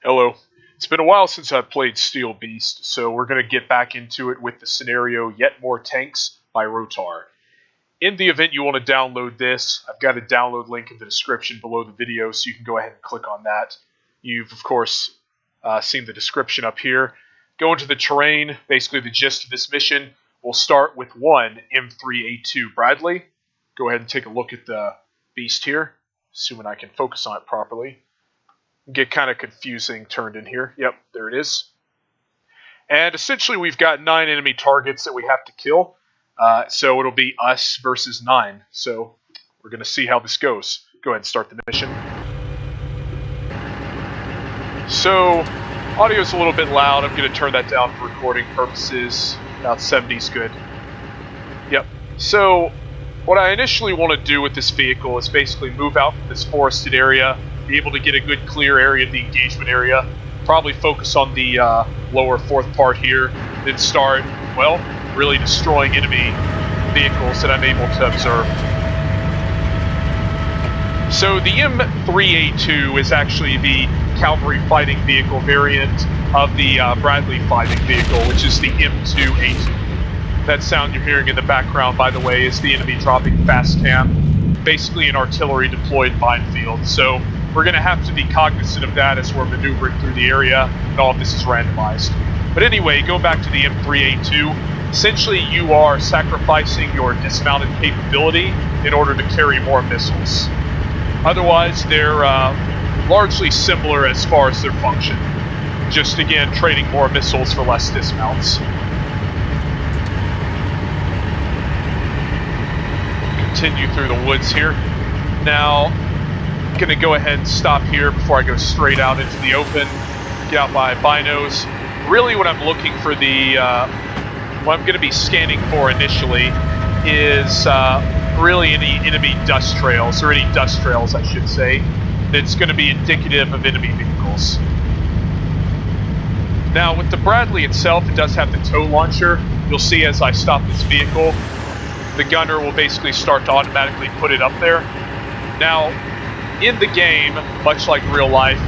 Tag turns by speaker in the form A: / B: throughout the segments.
A: Hello. It's been a while since I've played Steel Beast, so we're going to get back into it with the scenario Yet More Tanks by Rotar. In the event you want to download this, I've got a download link in the description below the video, so you can go ahead and click on that. You've, of course, seen the description up here. Go into the terrain. Basically, the gist of this mission, we'll start with one M3A2 Bradley. Go ahead and take a look at the beast here, assuming I can focus on it properly. Get kind of confusing turned in here. Yep, there it is. And essentially we've got 9 enemy targets that we have to kill. So it'll be us versus 9. So we're going to see how this goes. Go ahead and start the mission. So audio's a little bit loud. I'm going to turn that down for recording purposes. About 70 is good. Yep. So what I initially want to do with this vehicle is basically move out from this forested area, be able to get a good clear area of the engagement area, probably focus on the lower fourth part here, then start, well, really destroying enemy vehicles that I'm able to observe. So the M3A2 is actually the Cavalry Fighting Vehicle variant of the Bradley Fighting Vehicle, which is the M2A2. That sound you're hearing in the background, by the way, is the enemy dropping fast cam, basically an artillery deployed minefield. So we're going to have to be cognizant of that as we're maneuvering through the area, and all of this is randomized. But anyway, going back to the M3A2, essentially you are sacrificing your dismounted capability in order to carry more missiles. Otherwise, they're largely similar as far as their function. Just, again, trading more missiles for less dismounts. Continue through the woods here. Now, I'm going to go ahead and stop here before I go straight out into the open, get out my binos. Really what I'm looking for what I'm going to be scanning for initially is really any enemy dust trails, or any dust trails I should say, that's going to be indicative of enemy vehicles. Now with the Bradley itself, it does have the tow launcher. You'll see as I stop this vehicle, the gunner will basically start to automatically put it up there. Now, in the game, much like real life,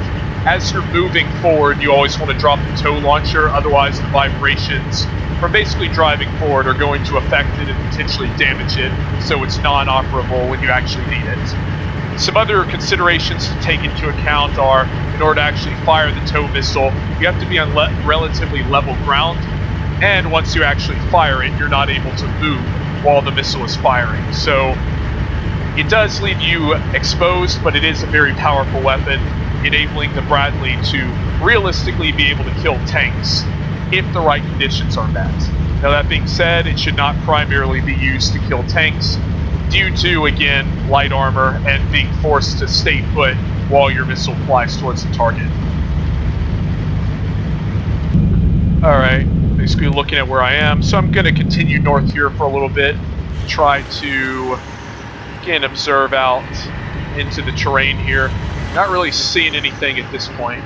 A: as you're moving forward, you always want to drop the tow launcher, otherwise the vibrations from basically driving forward are going to affect it and potentially damage it, so it's non-operable when you actually need it. Some other considerations to take into account are, in order to actually fire the tow missile, you have to be on relatively level ground, and once you actually fire it, you're not able to move while the missile is firing. So it does leave you exposed, but it is a very powerful weapon, enabling the Bradley to realistically be able to kill tanks if the right conditions are met. Now that being said, it should not primarily be used to kill tanks due to, again, light armor and being forced to stay put while your missile flies towards the target. Alright, basically looking at where I am, so I'm going to continue north here for a little bit, try to, again, observe out into the terrain here. Not really seeing anything at this point.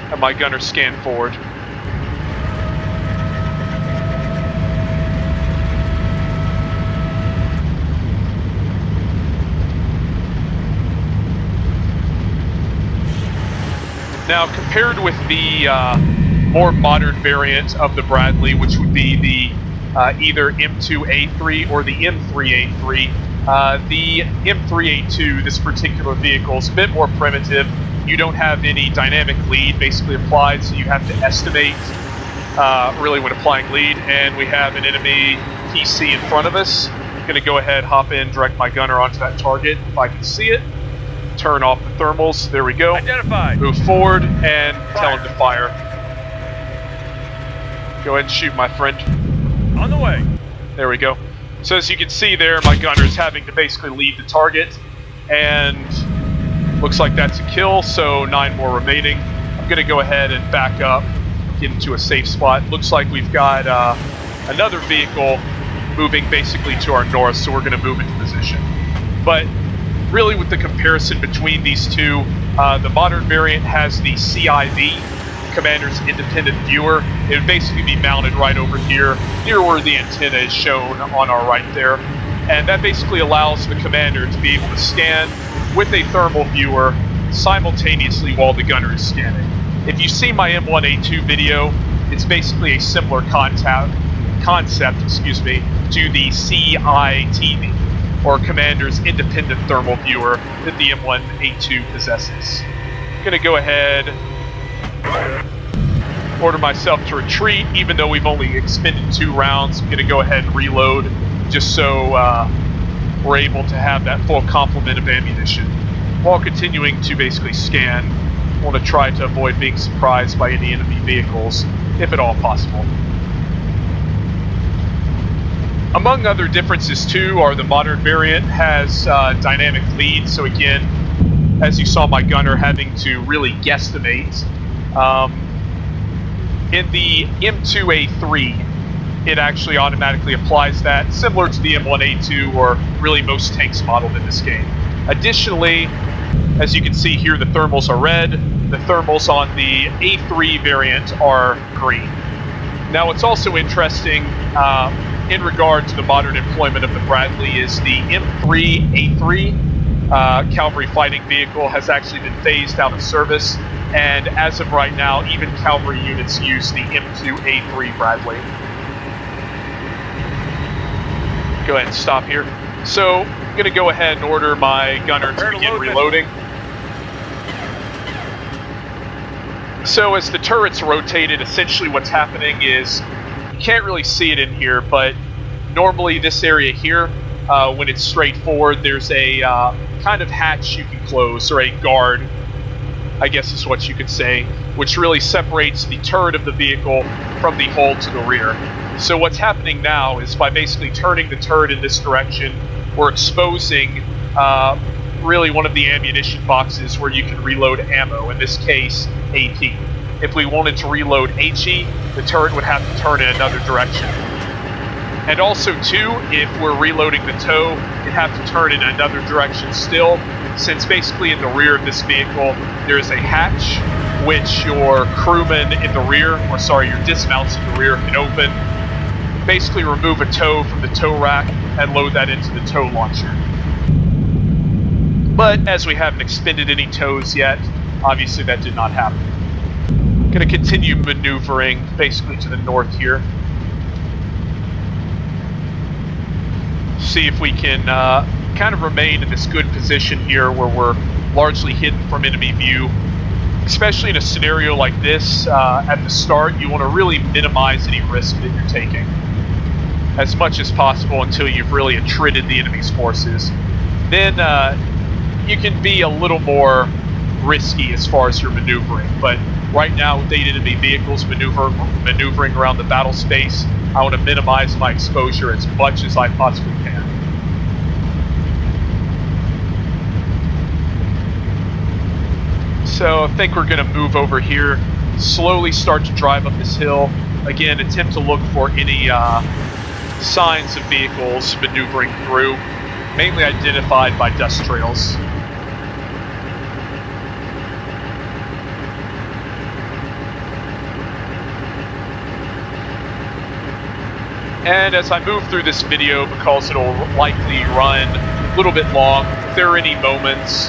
A: Have my gunner scan forward. Now, compared with the more modern variant of the Bradley, which would be the either M2A3 or the M3A3, the M3A2, this particular vehicle, is a bit more primitive. You don't have any dynamic lead basically applied, so you have to estimate really when applying lead, and we have an enemy PC in front of us. I'm going to go ahead, hop in, direct my gunner onto that target if I can see it. Turn off the thermals. There we go.
B: Identified.
A: Move forward and tell him to fire. Go ahead and shoot, my friend.
B: On the way.
A: There we go. So as you can see there, my gunner is having to basically lead the target, and looks like that's a kill, so 9 more remaining. I'm going to go ahead and back up, get into a safe spot. Looks like we've got another vehicle moving basically to our north, so we're going to move into position. But really with the comparison between these two, the modern variant has the CIV, Commander's Independent Viewer. It would basically be mounted right over here, near where the antenna is shown on our right there. And that basically allows the commander to be able to scan with a thermal viewer simultaneously while the gunner is scanning. If you see my M1A2 video, it's basically a similar concept, to the CITV, or Commander's Independent Thermal Viewer, that the M1A2 possesses. I'm going to go ahead, order myself to retreat, even though we've only expended 2 rounds. I'm going to go ahead and reload, just so we're able to have that full complement of ammunition, while continuing to basically scan. I want to try to avoid being surprised by any enemy vehicles, if at all possible. Among other differences too are the modern variant has dynamic lead, so again, as you saw my gunner having to really guesstimate. In the M2A3, it actually automatically applies that, similar to the M1A2 or really most tanks modeled in this game. Additionally, as you can see here, the thermals are red. The thermals on the A3 variant are green. Now, what's also interesting in regard to the modern employment of the Bradley is the M3A2 Cavalry Fighting Vehicle has actually been phased out of service, and as of right now, even cavalry units use the M2A2 Bradley. Go ahead and stop here. So, I'm going to go ahead and order my gunner to begin reloading. So as the turret's rotated, essentially what's happening is, you can't really see it in here, but normally this area here, when it's straight forward, there's a kind of hatch you can close, or a guard, I guess is what you could say, which really separates the turret of the vehicle from the hull to the rear. So what's happening now is, by basically turning the turret in this direction, we're exposing really one of the ammunition boxes where you can reload ammo, in this case, AP. If we wanted to reload HE, the turret would have to turn in another direction. And also, too, if we're reloading the tow, you'd have to turn in another direction still, since basically in the rear of this vehicle, there is a hatch which your crewmen in the rear, or sorry, your dismounts in the rear can open, basically remove a tow from the tow rack and load that into the tow launcher. But as we haven't expended any tows yet, obviously that did not happen. Going to continue maneuvering basically to the north here. See if we can kind of remain in this good position here where we're largely hidden from enemy view. Especially in a scenario like this, at the start, you want to really minimize any risk that you're taking as much as possible until you've really attrited the enemy's forces. Then you can be a little more risky as far as your maneuvering, but right now with 8 enemy vehicles maneuvering around the battle space, I want to minimize my exposure as much as I possibly can. So I think we're going to move over here, slowly start to drive up this hill. Again, attempt to look for any signs of vehicles maneuvering through, mainly identified by dust trails. And as I move through this video, because it'll likely run a little bit long, if there are any moments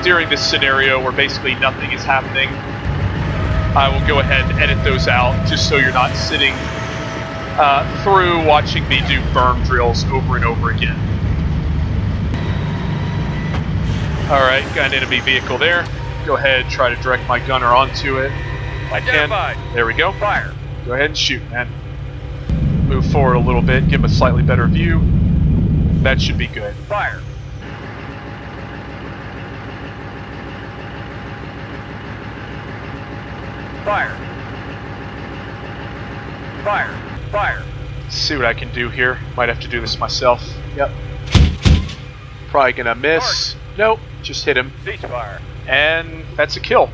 A: during this scenario where basically nothing is happening, I will go ahead and edit those out, just so you're not sitting through watching me do berm drills over and over again. Alright, got an enemy vehicle there. Go ahead, try to direct my gunner onto it. If I can. There we go. Fire. Go ahead and shoot, man. Move forward a little bit, give him a slightly better view. That should be good. Fire. Fire. Fire. Fire. Let's see what I can do here. Might have to do this myself. Yep. Probably gonna miss. Nope, just hit him. Fire. And that's a kill.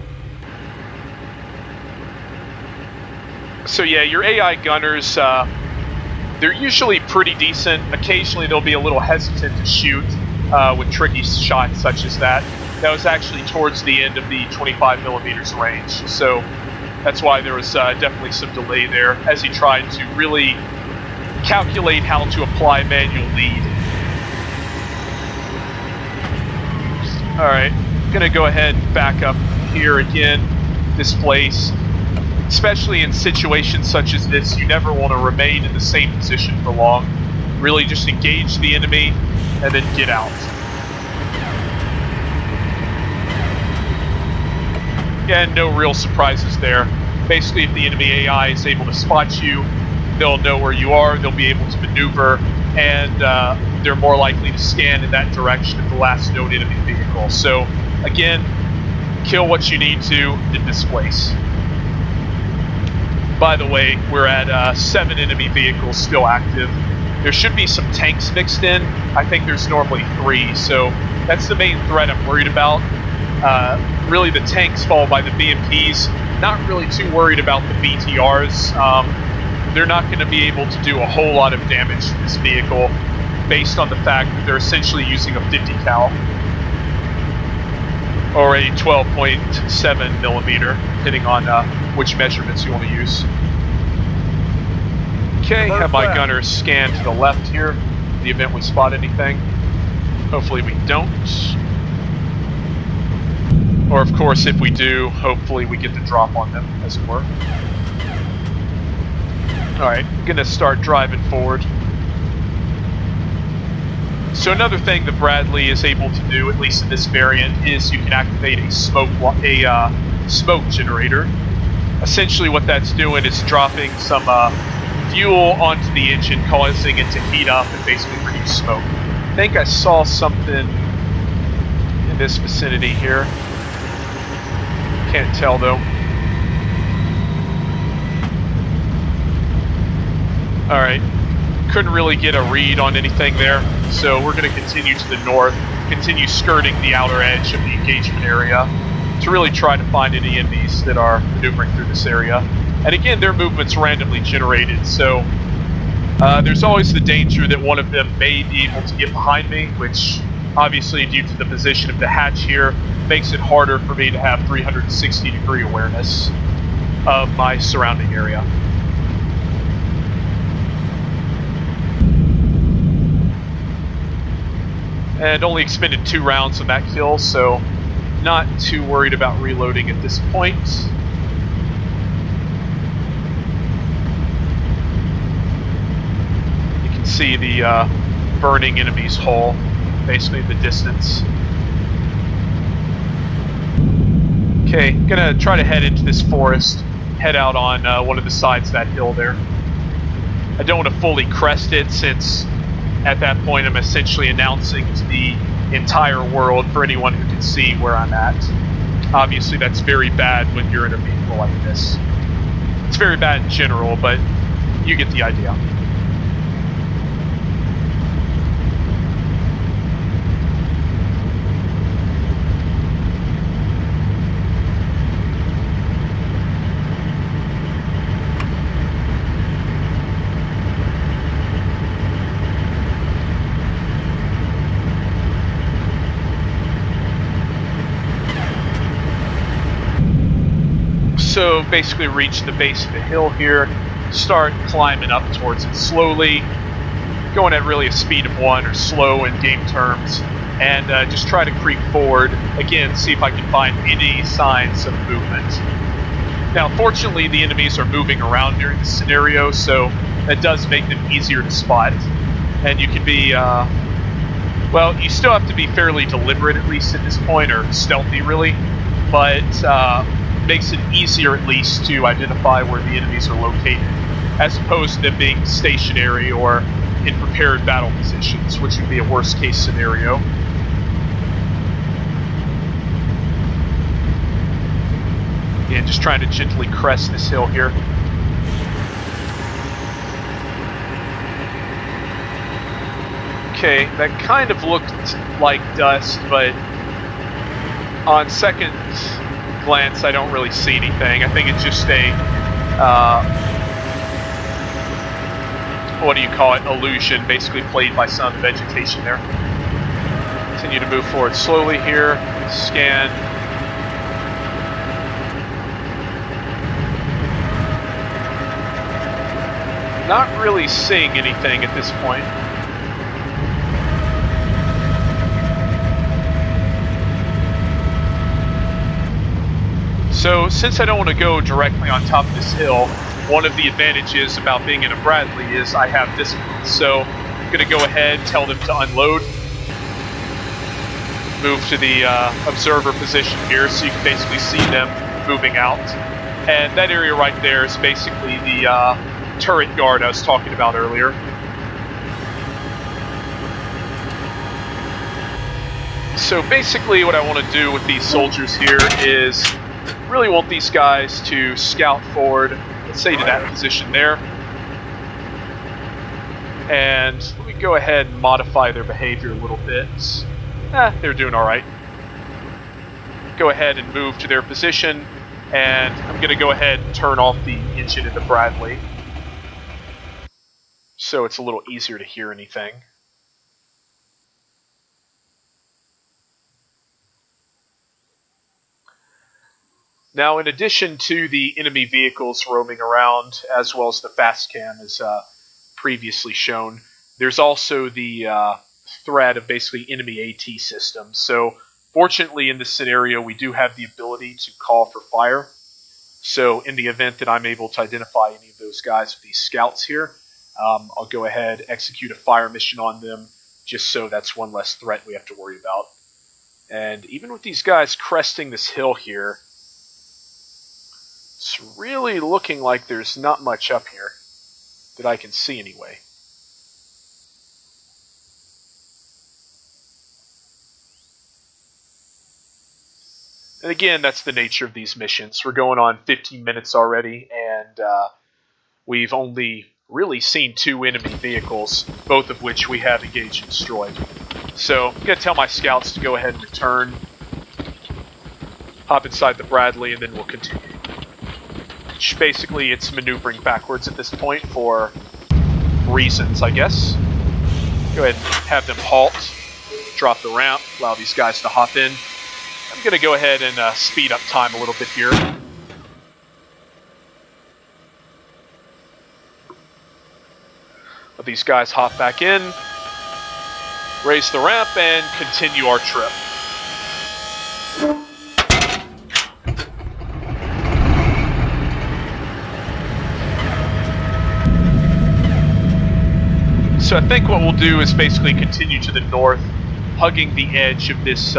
A: So yeah, your AI gunners, they're usually pretty decent. Occasionally they'll be a little hesitant to shoot with tricky shots such as that. That was actually towards the end of the 25mm range. So that's why there was definitely some delay there as he tried to really calculate how to apply manual lead. Alright, Gonna go ahead and back up here again, this place. Especially in situations such as this, you never want to remain in the same position for long. Really just engage the enemy and then get out. Again, no real surprises there. Basically, if the enemy AI is able to spot you, they'll know where you are, they'll be able to maneuver, and they're more likely to scan in that direction of the last known enemy vehicle. So, again, kill what you need to in this place. By the way, we're at 7 enemy vehicles still active. There should be some tanks mixed in. I think there's normally 3, so that's the main threat I'm worried about. Really the tanks followed by the BMPs. Not really too worried about the BTRs. They're not going to be able to do a whole lot of damage to this vehicle based on the fact that they're essentially using a 50 cal or a 12.7 millimeter, depending on which measurements you want to use. Okay, have my gunners scan to the left here in the event we spot anything. Hopefully we don't. Or of course, if we do, hopefully we get the drop on them, as it were. Alright, gonna start driving forward. So another thing that Bradley is able to do, at least in this variant, is you can activate a smoke generator. Essentially what that's doing is dropping some fuel onto the engine, causing it to heat up and basically produce smoke. I think I saw something in this vicinity here. Can't tell though. Alright, couldn't really get a read on anything there, so we're going to continue to the north, continue skirting the outer edge of the engagement area to really try to find any enemies that are maneuvering through this area. And again, their movement's randomly generated, so there's always the danger that one of them may be able to get behind me, which obviously due to the position of the hatch here, makes it harder for me to have 360-degree awareness of my surrounding area. And only expended 2 rounds on that kill, so not too worried about reloading at this point. You can see the burning enemy's hull, basically in the distance. Okay, gonna try to head into this forest, head out on one of the sides of that hill there. I don't want to fully crest it, since at that point I'm essentially announcing to the entire world for anyone who can see where I'm at. Obviously that's very bad when you're in a vehicle like this. It's very bad in general, but you get the idea. So basically reach the base of the hill here, start climbing up towards it slowly, going at really a speed of 1 or slow in game terms, and just try to creep forward, again, see if I can find any signs of movement. Now fortunately the enemies are moving around during this scenario, so that does make them easier to spot, and you can be, well, you still have to be fairly deliberate at least at this point, or stealthy really, but makes it easier at least to identify where the enemies are located, as opposed to them being stationary or in prepared battle positions, which would be a worst case scenario. Again, just trying to gently crest this hill here. Okay, that kind of looked like dust, but on second glance I don't really see anything. I think it's just a what do you call it, illusion, basically played by some of the vegetation there. Continue to move forward slowly here, scan. Not really seeing anything at this point. So since I don't want to go directly on top of this hill, one of the advantages about being in a Bradley is I have dismounts. So I'm going to go ahead, tell them to unload, move to the observer position here so you can basically see them moving out. And that area right there is basically the turret guard I was talking about earlier. So basically what I want to do with these soldiers here is really want these guys to scout forward, let's say to that position there. And let me go ahead and modify their behavior a little bit. They're doing alright. Go ahead and move to their position, and I'm going to go ahead and turn off the engine in the Bradley so it's a little easier to hear anything. Now, in addition to the enemy vehicles roaming around, as well as the fast cam as previously shown, there's also the threat of basically enemy AT systems. So, fortunately in this scenario, we do have the ability to call for fire. So, in the event that I'm able to identify any of those guys with these scouts here, I'll go ahead, execute a fire mission on them, just so that's one less threat we have to worry about. And even with these guys cresting this hill here, it's really looking like there's not much up here that I can see anyway. And again, that's the nature of these missions. We're going on 15 minutes already, and we've only really seen 2 enemy vehicles, both of which we have engaged and destroyed. So I'm going to tell my scouts to go ahead and return, hop inside the Bradley, and then we'll continue. Basically, it's maneuvering backwards at this point for reasons, I guess. Go ahead and have them halt, drop the ramp, allow these guys to hop in. I'm going to go ahead and speed up time a little bit here. Let these guys hop back in, raise the ramp, and continue our trip. So I think what we'll do is basically continue to the north, hugging the edge of this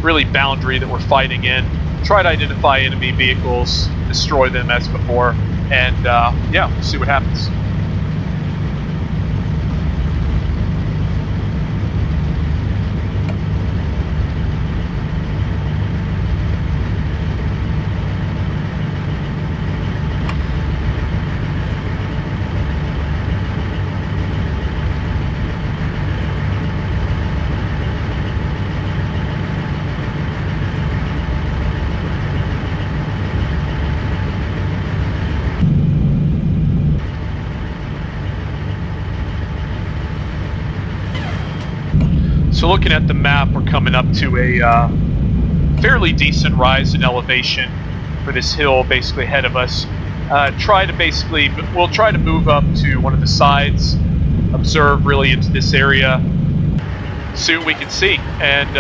A: really boundary that we're fighting in. Try to identify enemy vehicles, destroy them as before, and yeah, we'll see what happens. So looking at the map, we're coming up to a fairly decent rise in elevation for this hill basically ahead of us. We'll try to move up to one of the sides, observe really into this area, see what we can see. And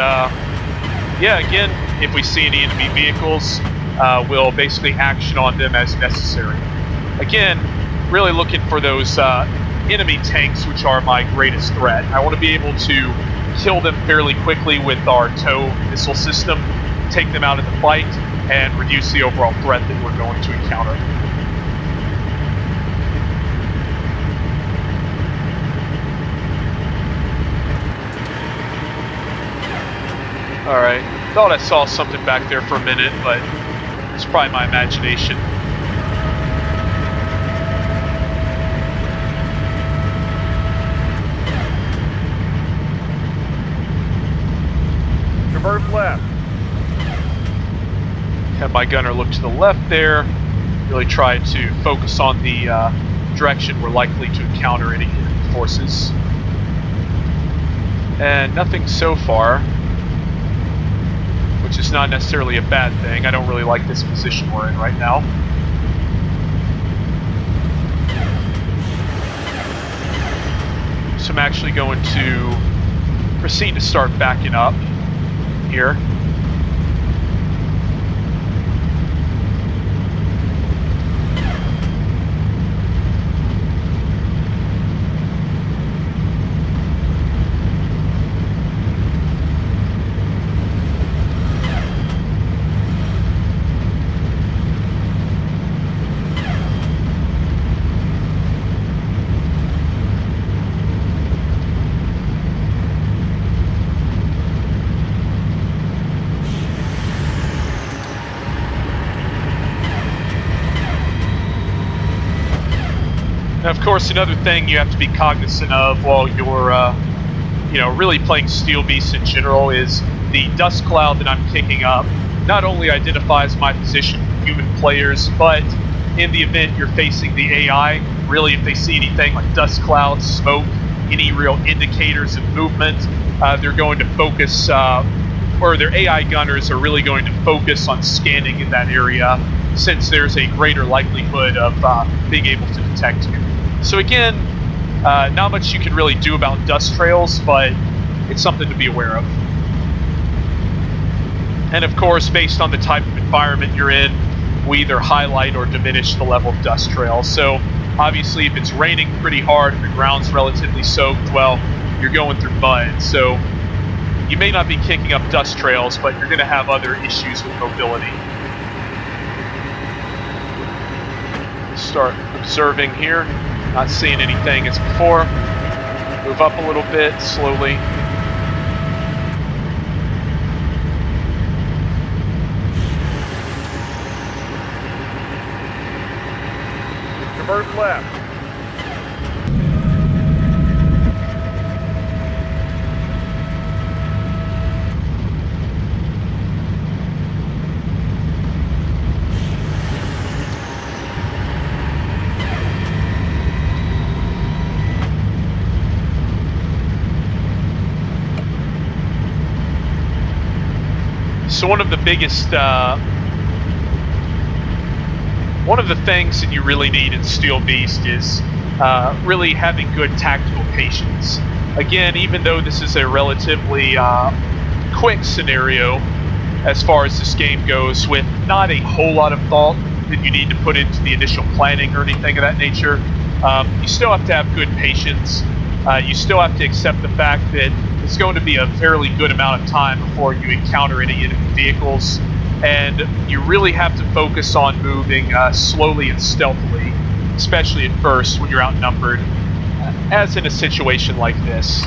A: yeah, again, if we see any enemy vehicles, we'll basically action on them as necessary. Again, really looking for those enemy tanks, which are my greatest threat. I want to be able to kill them fairly quickly with our tow missile system, take them out of the fight, and reduce the overall threat that we're going to encounter. Alright, thought I saw something back there for a minute, but it's probably my imagination.
B: Traverse left.
A: Have my gunner look to the left there, really try to focus on the direction we're likely to encounter any enemy forces. And nothing so far, which is not necessarily a bad thing. I don't really like this position we're in right now. So I'm actually going to proceed to start backing up here. Now, of course, another thing you have to be cognizant of while you're, really playing Steel Beast in general is the dust cloud that I'm kicking up not only identifies my position for human players, but in the event you're facing the AI, really if they see anything like dust clouds, smoke, any real indicators of movement, they're going to focus, or their AI gunners are really going to focus on scanning in that area, since there's a greater likelihood of being able to detect you. So again, not much you can really do about dust trails, but it's something to be aware of. And of course, based on the type of environment you're in, we either highlight or diminish the level of dust trail. So obviously if it's raining pretty hard and the ground's relatively soaked, well, you're going through mud. So you may not be kicking up dust trails, but you're going to have other issues with mobility. Start observing here, not seeing anything as before. Move up a little bit, slowly.
B: Convert left.
A: So one of the biggest, one of the things that you really need in Steel Beast is really having good tactical patience. Again, even though this is a relatively quick scenario as far as this game goes, with not a whole lot of thought that you need to put into the initial planning or anything of that nature, you still have to have good patience. You still have to accept the fact that it's going to be a fairly good amount of time before you encounter any enemy vehicles, and you really have to focus on moving slowly and stealthily, especially at first when you're outnumbered, as in a situation like this.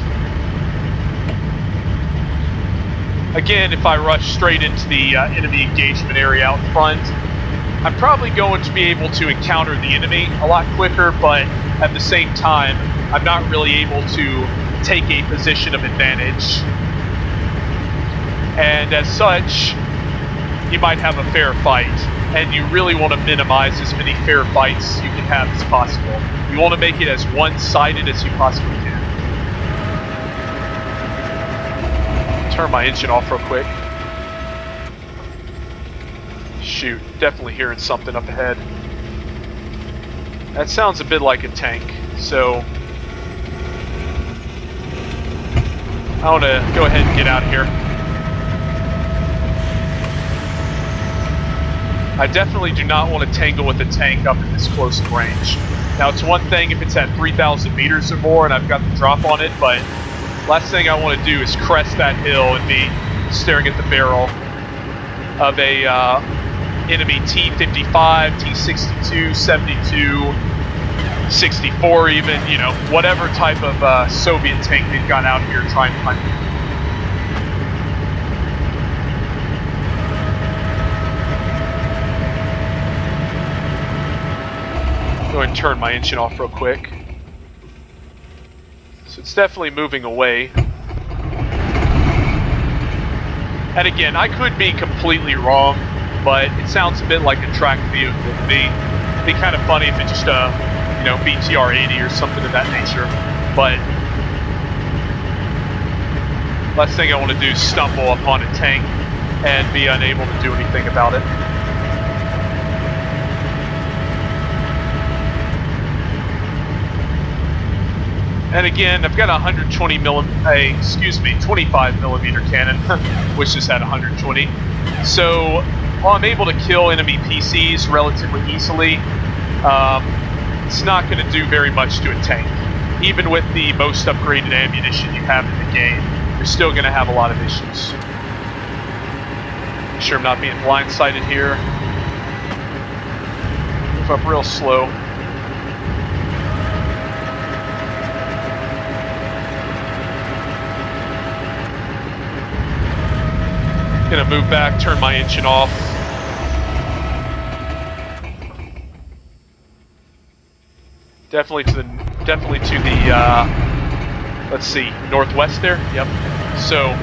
A: Again, if I rush straight into the enemy engagement area out front, I'm probably going to be able to encounter the enemy a lot quicker, but at the same time, I'm not really able to take a position of advantage. And as such, you might have a fair fight, and you really want to minimize as many fair fights you can have as possible. You want to make it as one-sided as you possibly can. Turn my engine off real quick. Shoot, definitely hearing something up ahead. That sounds a bit like a tank, so I want to go ahead and get out of here. I definitely do not want to tangle with a tank up at this close of range. Now, it's one thing if it's at 3,000 meters or more and I've got the drop on it, but last thing I want to do is crest that hill and be staring at the barrel of a enemy T-55, T-62, 72, 64 even, you know, whatever type of Soviet tank they've got out here trying to hunt me. Go ahead and turn my engine off real quick. So it's definitely moving away. And again, I could be completely wrong, but it sounds a bit like a tracked vehicle to me. It'd be kind of funny if it's just a, you know, BTR-80 or something of that nature. But last thing I want to do is stumble upon a tank and be unable to do anything about it. And again, I've got a 25 millimeter cannon, which just had 120. So while I'm able to kill enemy PCs relatively easily, it's not going to do very much to a tank. Even with the most upgraded ammunition you have in the game, you're still going to have a lot of issues. Make sure I'm not being blindsided here. Move up real slow. Gonna move back, turn my engine off. Definitely to the let's see, northwest there. Yep. So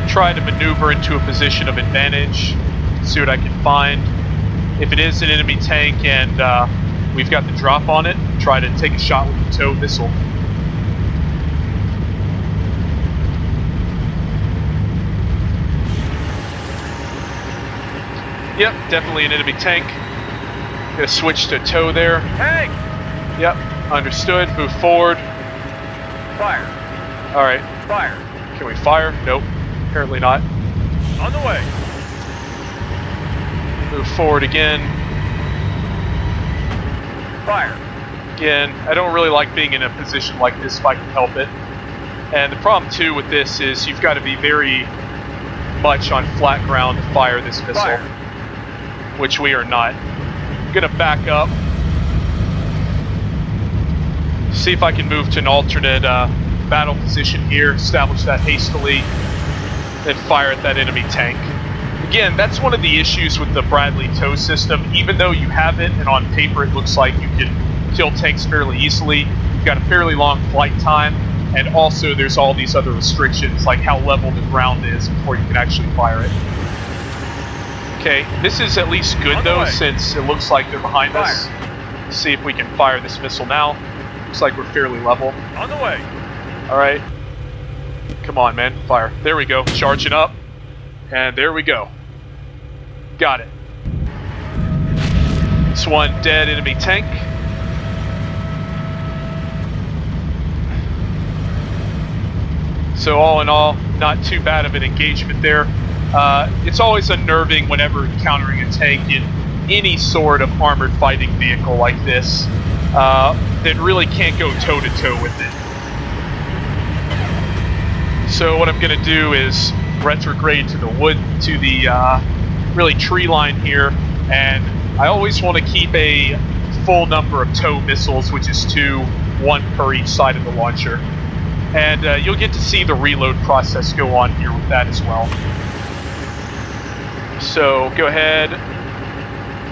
A: try to maneuver into a position of advantage. See what I can find. If it is an enemy tank and we've got the drop on it, try to take a shot with the tow missile. Yep, definitely an enemy tank. Gonna switch to tow there.
B: Tank!
A: Yep, understood. Move forward.
B: Fire.
A: Alright.
B: Fire.
A: Can we fire? Nope. Apparently not.
B: On the way.
A: Move forward again.
B: Fire.
A: Again, I don't really like being in a position like this if I can help it. And the problem too with this is you've got to be very much on flat ground to fire this missile.
B: Fire.
A: Which we are not. Gonna back up. See if I can move to an alternate battle position here, establish that hastily, then fire at that enemy tank. Again, that's one of the issues with the Bradley tow system. Even though you have it, and on paper it looks like you can kill tanks fairly easily, you've got a fairly long flight time, and also there's all these other restrictions, like how level the ground is before you can actually fire it. Okay, this is at least good though, since it looks like they're behind us. Let's see if we can fire this missile now. Looks like we're fairly level.
B: On the way.
A: Alright. Come on, man. Fire. There we go. Charging up. And there we go. Got it. It's one dead enemy tank. So all in all, not too bad of an engagement there. It's always unnerving whenever encountering a tank in any sort of armored fighting vehicle like this that really can't go toe-to-toe with it. So what I'm going to do is retrograde to the really tree line here, and I always want to keep a full number of tow missiles, which is 2, 1 per each side of the launcher. And you'll get to see the reload process go on here with that as well. So go ahead,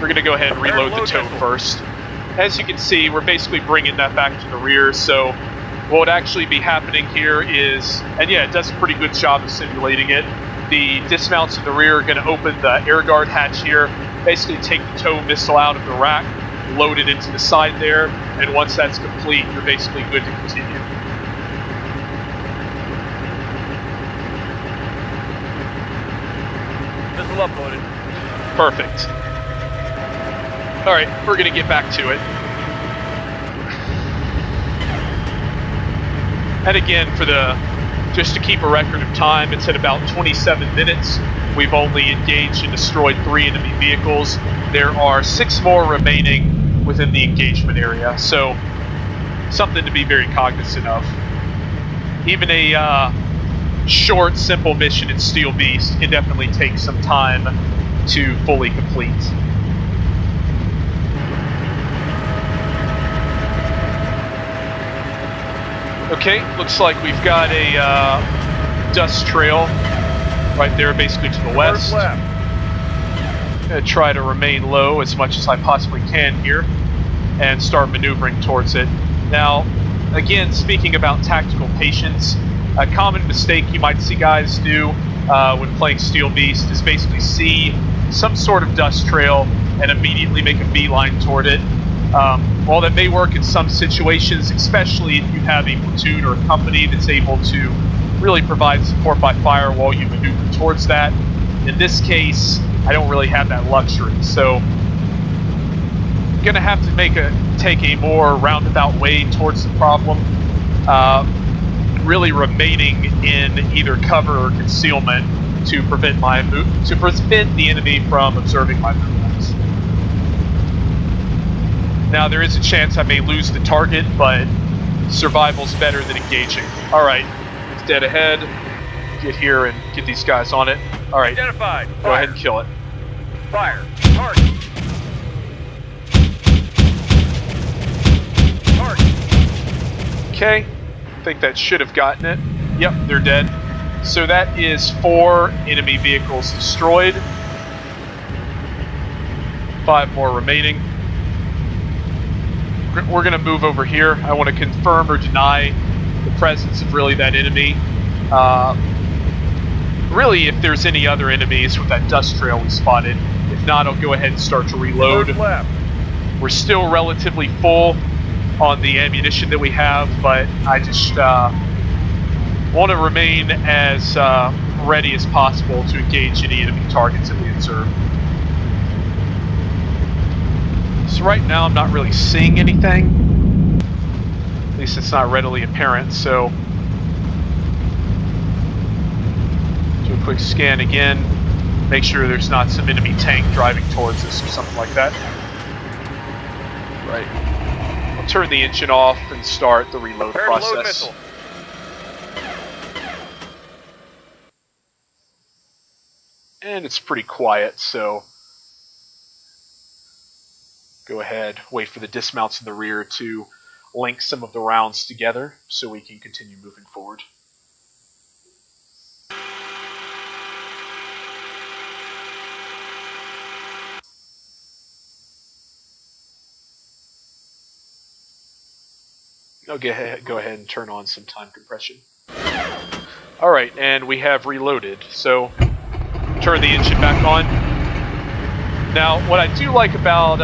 A: we're going to go ahead and reload the tow first. As you can see, we're basically bringing that back to the rear, so what would actually be happening here is, and yeah, it does a pretty good job of simulating it, the dismounts in the rear are going to open the air guard hatch here, basically take the tow missile out of the rack, load it into the side there, and once that's complete, you're basically good to continue.
B: Missile uploaded.
A: Perfect. Alright, we're going to get back to it. And again, just to keep a record of time, it's at about 27 minutes. We've only engaged and destroyed 3 enemy vehicles. There are 6 more remaining within the engagement area, so something to be very cognizant of. Even a short, simple mission in Steel Beast can definitely take some time to fully complete. Okay, looks like we've got a dust trail right there, basically to the west.
B: Left.
A: Gonna try to remain low as much as I possibly can here and start maneuvering towards it. Now, again, speaking about tactical patience, a common mistake you might see guys do when playing Steel Beast is basically see some sort of dust trail and immediately make a beeline toward it. While that may work in some situations, especially if you have a platoon or a company that's able to really provide support by fire while you maneuver towards that, in this case, I don't really have that luxury. So I'm gonna have to take a more roundabout way towards the problem, really remaining in either cover or concealment to prevent the enemy from observing my movements. Now there is a chance I may lose the target, but survival's better than engaging. Alright, it's dead ahead. Get here and get these guys on it. Alright,
B: Identified.
A: go ahead and kill it.
B: Fire. Target. Target.
A: Okay, I think that should have gotten it. Yep, they're dead. So that is 4 enemy vehicles destroyed. 5 more remaining. we're going to move over here. I want to confirm or deny the presence of really that enemy. Really, if there's any other enemies with that dust trail we spotted. If not, I'll go ahead and start to reload.
B: Turn left.
A: We're still relatively full on the ammunition that we have, but I just want to remain as ready as possible to engage any enemy targets that we observe. So right now I'm not really seeing anything. At least it's not readily apparent, so do a quick scan again. Make sure there's not some enemy tank driving towards us or something like that. Right. I'll turn the engine off and start the reload
B: Prepare to load
A: process.
B: missile.
A: And it's pretty quiet, so go ahead, wait for the dismounts in the rear to link some of the rounds together so we can continue moving forward. I'll go ahead and turn on some time compression. Alright, and we have reloaded, so turn the engine back on. Now, what I do like about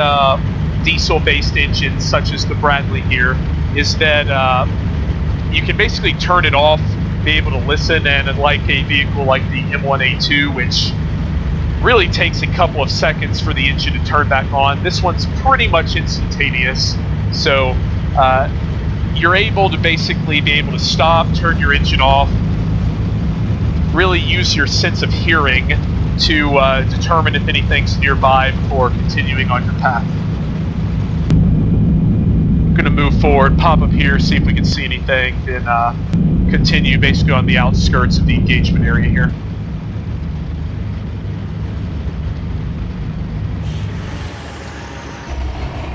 A: diesel-based engines, such as the Bradley here, is that you can basically turn it off, be able to listen, and unlike a vehicle like the M1A2, which really takes a couple of seconds for the engine to turn back on, this one's pretty much instantaneous. So you're able to basically be able to stop, turn your engine off, really use your sense of hearing to determine if anything's nearby before continuing on your path. I'm going to move forward, pop up here, see if we can see anything, then continue basically on the outskirts of the engagement area here.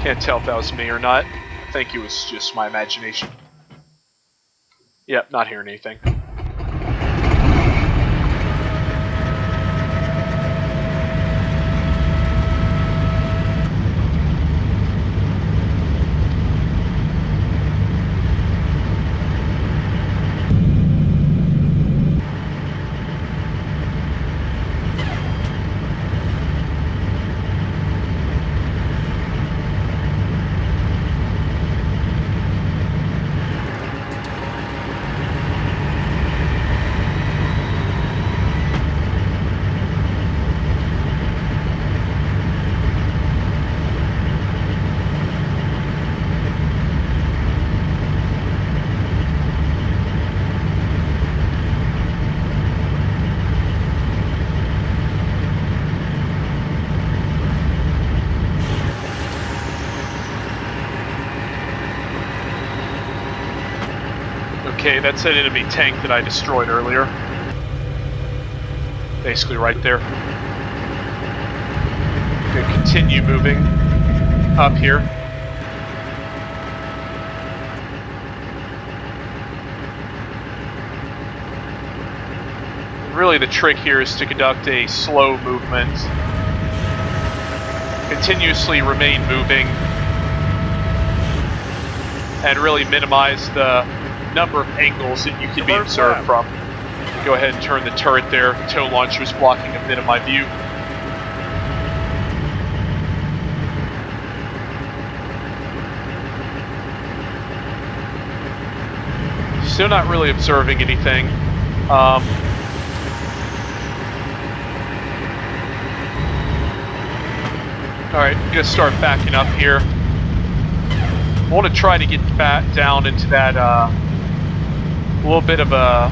A: Can't tell if that was me or not. I think it was just my imagination. Yep, not hearing anything. Okay, that's that enemy tank that I destroyed earlier. Basically right there. Gonna continue moving up here. Really the trick here is to conduct a slow movement. Continuously remain moving. And really minimize the number of angles that you can be observed from. Go ahead and turn the turret there. The tow launcher is blocking a bit of my view. Still not really observing anything. Alright, I'm going to start backing up here. I want to try to get back down into that little bit of a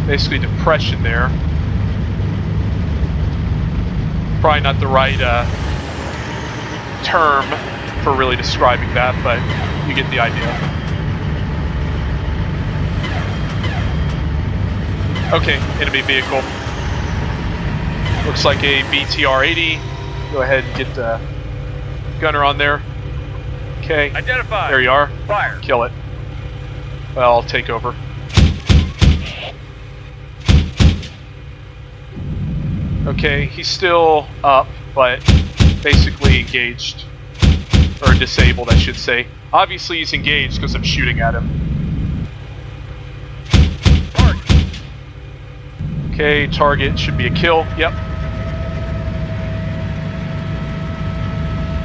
A: basically depression there. Probably not the right term for really describing that, but you get the idea. Okay, enemy vehicle. Looks like a BTR-80. Go ahead and get the gunner on there. Okay.
B: Identify.
A: There you are.
B: Fire.
A: Kill it. Well, I'll take over. Okay, he's still up, but basically engaged. Or disabled, I should say. Obviously he's engaged because I'm shooting at him.
B: Target.
A: Okay, target should be a kill. Yep.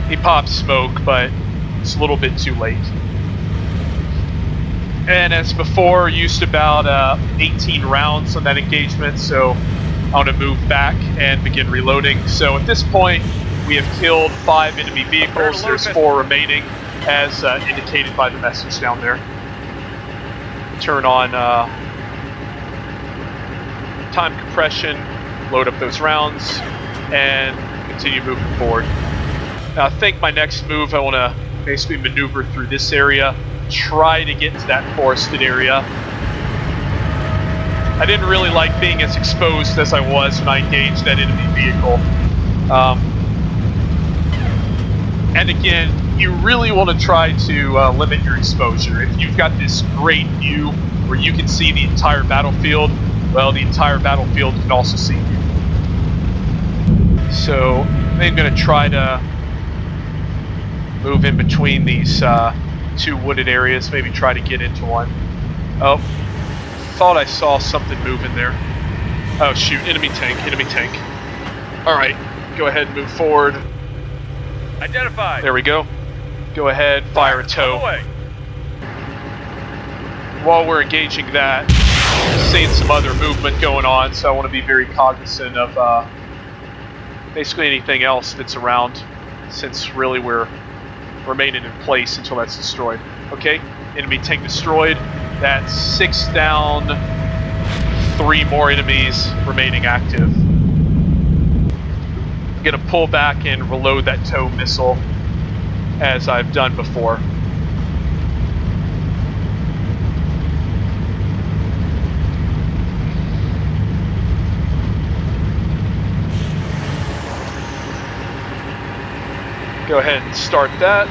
A: He popped smoke, but it's a little bit too late. And as before, used about 18 rounds on that engagement, so I want to move back and begin reloading. So at this point, we have killed 5 enemy vehicles. There's 4 remaining, as indicated by the message down there. Turn on time compression, load up those rounds, and continue moving forward. Now I think my next move, I want to basically maneuver through this area, try to get to that forested area. I didn't really like being as exposed as I was when I engaged that enemy vehicle. And again, you really want to try to limit your exposure. If you've got this great view where you can see the entire battlefield, well, the entire battlefield can also see you. So I'm going to try to move in between these 2 wooded areas, maybe try to get into one. Oh, thought I saw something moving there. Oh shoot, enemy tank, enemy tank. Alright, go ahead and move forward.
B: Identified.
A: There we go. Go ahead, fire a tow.
B: On the way.
A: While we're engaging that, seeing some other movement going on, so I want to be very cognizant of basically anything else that's around, since really we're remaining in place until that's destroyed. Okay, enemy tank destroyed. That's 6 down, 3 more enemies remaining active. I'm gonna pull back and reload that tow missile as I've done before. Go ahead and start that.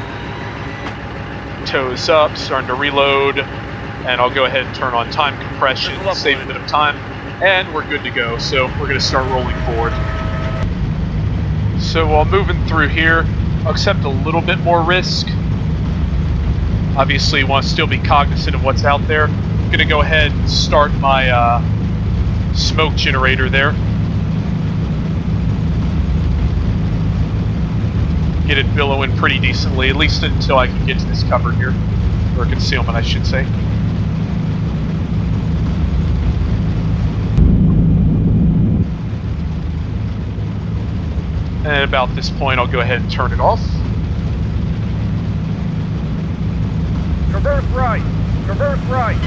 A: Toes up, starting to reload, and I'll go ahead and turn on time compression, save a bit of time, and we're good to go. So we're going to start rolling forward. So while moving through here, I'll accept a little bit more risk. Obviously, want to still be cognizant of what's out there. I'm going to go ahead and start my smoke generator there. Get it billowing pretty decently, at least until I can get to this cover here, or concealment, I should say. And about this point, I'll go ahead and turn it off.
B: Traverse right. Traverse right.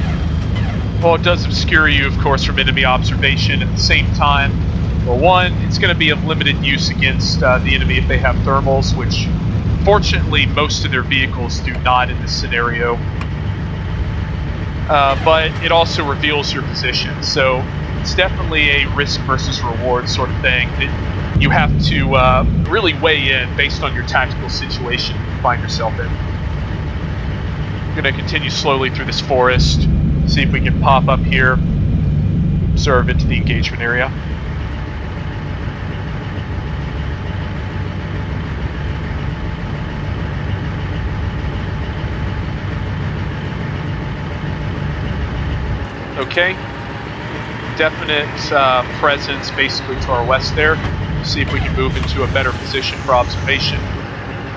A: Well, it does obscure you, of course, from enemy observation. At the same time, well, one, it's going to be of limited use against the enemy if they have thermals, which fortunately most of their vehicles do not in this scenario. But it also reveals your position, so it's definitely a risk versus reward sort of thing that you have to really weigh in based on your tactical situation you find yourself in. I'm going to continue slowly through this forest, see if we can pop up here, observe into the engagement area. Okay, definite presence basically to our west there. See if we can move into a better position for observation.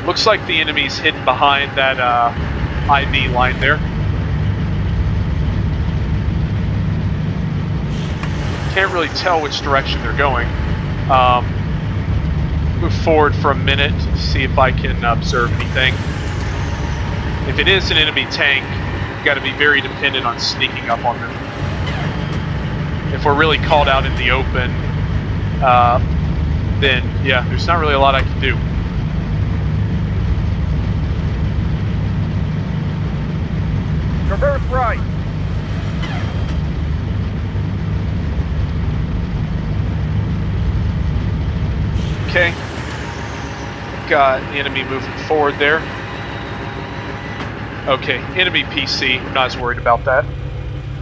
A: Looks like the enemy's hidden behind that IV line there. Can't really tell which direction they're going. Move forward for a minute, see if I can observe anything. If it is an enemy tank, you've got to be very dependent on sneaking up on them. If we're really called out in the open, then yeah, there's not really a lot I can do.
B: Traverse right.
A: Okay. Got the enemy moving forward there. Okay, enemy PC, I'm not as worried about that.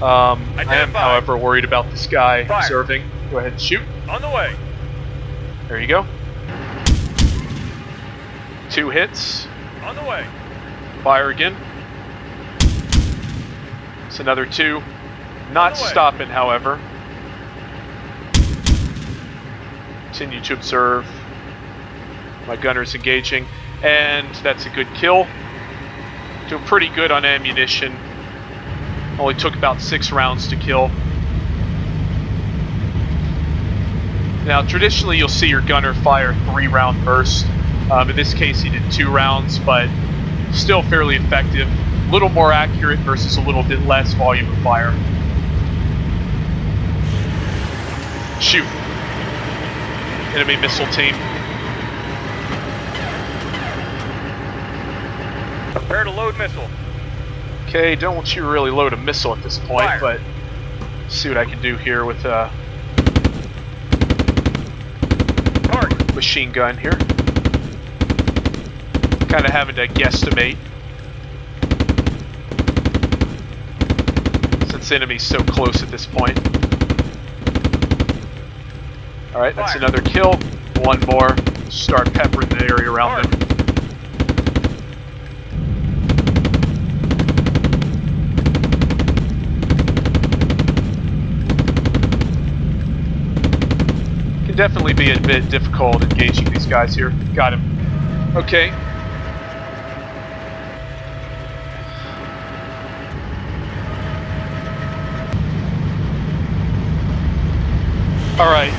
A: I am, however, worried about this guy observing. Go ahead and shoot.
B: On the way.
A: There you go. 2 hits.
B: On the way.
A: Fire again. It's another 2. Not stopping, however. Continue to observe. My gunner's engaging. And that's a good kill. Doing pretty good on ammunition. Only took about 6 rounds to kill. Now, traditionally, you'll see your gunner fire 3-round bursts. In this case, he did 2 rounds, but still fairly effective. A little more accurate versus a little bit less volume of fire. Shoot. Enemy missile team.
B: Prepare to load missile.
A: Okay, don't want you to really load a missile at this point,
B: Fire.
A: but see what I can do here with
B: Target.
A: machine gun here. Kind of having to guesstimate since enemy's so close at this point. Alright, that's
B: Fire.
A: another kill. 1 more. Start peppering the area around them. Can definitely be a bit difficult engaging these guys here. Got him. Okay. Alright.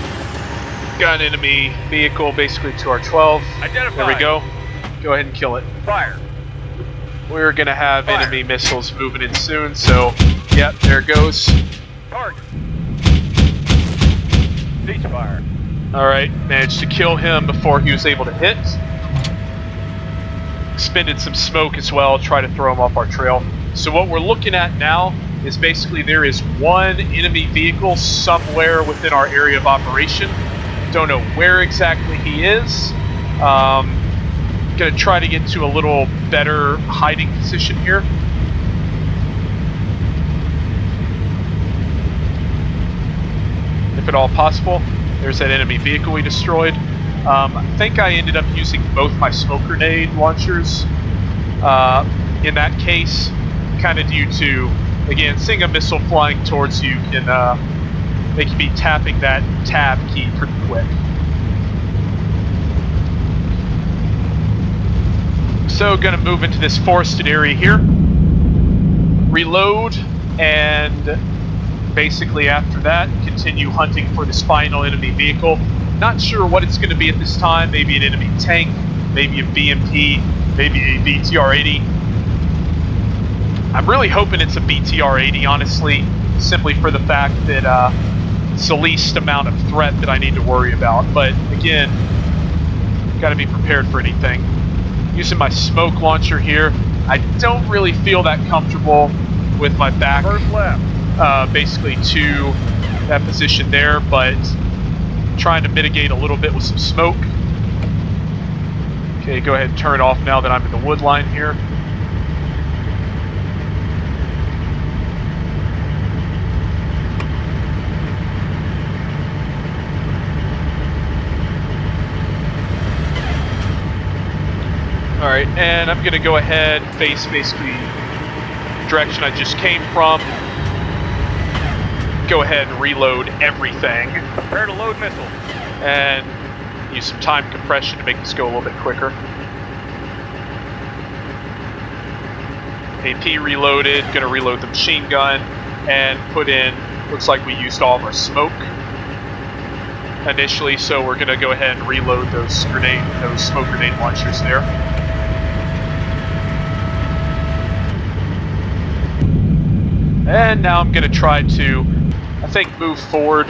A: Got an enemy vehicle basically to our 12.
B: Identify.
A: There we go. Go ahead and kill it.
B: Fire.
A: We're gonna have
B: Fire.
A: enemy missiles moving in soon, so yep, there it goes.
B: Target. Ceasefire.
A: Alright, managed to kill him before he was able to hit. Expended some smoke as well, try to throw him off our trail. So what we're looking at now is basically there is 1 enemy vehicle somewhere within our area of operation. Don't know where exactly he is. Gonna try to get to a little better hiding position here. If at all possible. There's that enemy vehicle we destroyed. I think I ended up using both my smoke grenade launchers in that case, kind of due to, again, seeing a missile flying towards you can make you be tapping that tab key pretty quick. So gonna move into this forested area here, reload, and basically after that continue hunting for this final enemy vehicle. Not sure what it's going to be at this time. Maybe an enemy tank, maybe a BMP, maybe a BTR-80. I'm really hoping it's a BTR-80, honestly, simply for the fact that it's the least amount of threat that I need to worry about. But again, got to be prepared for anything. Using my smoke launcher here. I don't really feel that comfortable with my back
B: First left.
A: basically to that position there, but trying to mitigate a little bit with some smoke. Okay, go ahead and turn it off now that I'm in the wood line here. Alright, and I'm going to go ahead and face basically the direction I just came from. Go ahead and reload everything.
B: Prepare to load missile.
A: And use some time compression to make this go a little bit quicker. AP reloaded, going to reload the machine gun and put in, looks like we used all of our smoke initially, so we're going to go ahead and reload those smoke grenade launchers there. And now I'm going to try to, I think, move forward.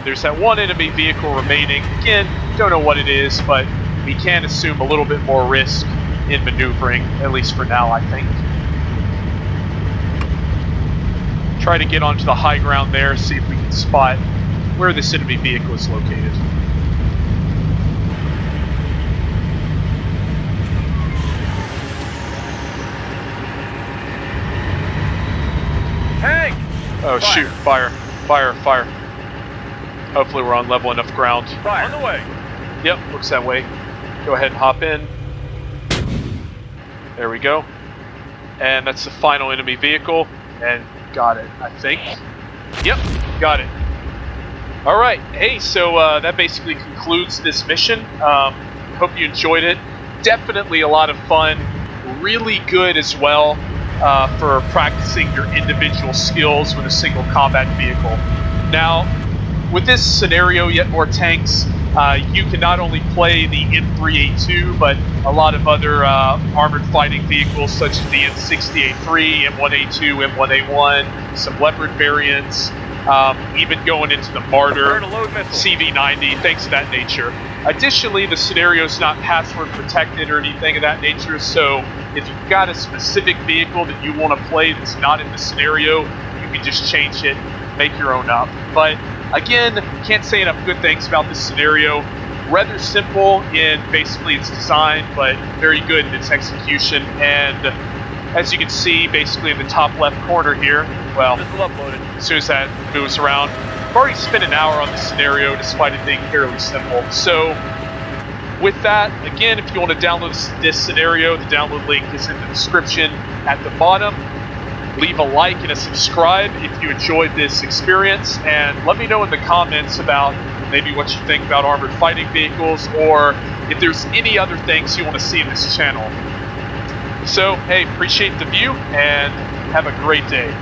A: There's that 1 enemy vehicle remaining. Again, don't know what it is, but we can assume a little bit more risk in maneuvering, at least for now, I think. Try to get onto the high ground there, see if we can spot where this enemy vehicle is located.
B: Tank!
A: Oh,
B: Fire.
A: shoot, fire, fire, fire. Hopefully we're on level enough ground.
B: Fire. On the way.
A: Yep, looks that way. Go ahead and hop in. There we go. And that's the final enemy vehicle. And got it, I think. Yep, got it. Alright, hey, so that basically concludes this mission. Hope you enjoyed it. Definitely a lot of fun. Really good as well for practicing your individual skills with a single combat vehicle. Now, with this scenario, yet more tanks, you can not only play the M3A2, but a lot of other armored fighting vehicles such as the M60A3, M1A2, M1A1, some Leopard variants, even going into the Martyr, CV90, things of that nature. Additionally, the scenario is not password protected or anything of that nature, so if you've got a specific vehicle that you want to play that's not in the scenario, you can just change it, make your own up. But again, can't say enough good things about this scenario. Rather simple in basically its design, but very good in its execution. And as you can see, basically in the top left corner here, well, as soon as that moves around, I've already spent an hour on this scenario despite it being fairly simple. So with that, again, if you want to download this scenario, the download link is in the description at the bottom. Leave a like and a subscribe if you enjoyed this experience, and let me know in the comments about maybe what you think about armored fighting vehicles, or if there's any other things you want to see in this channel. So, hey, appreciate the view, and have a great day.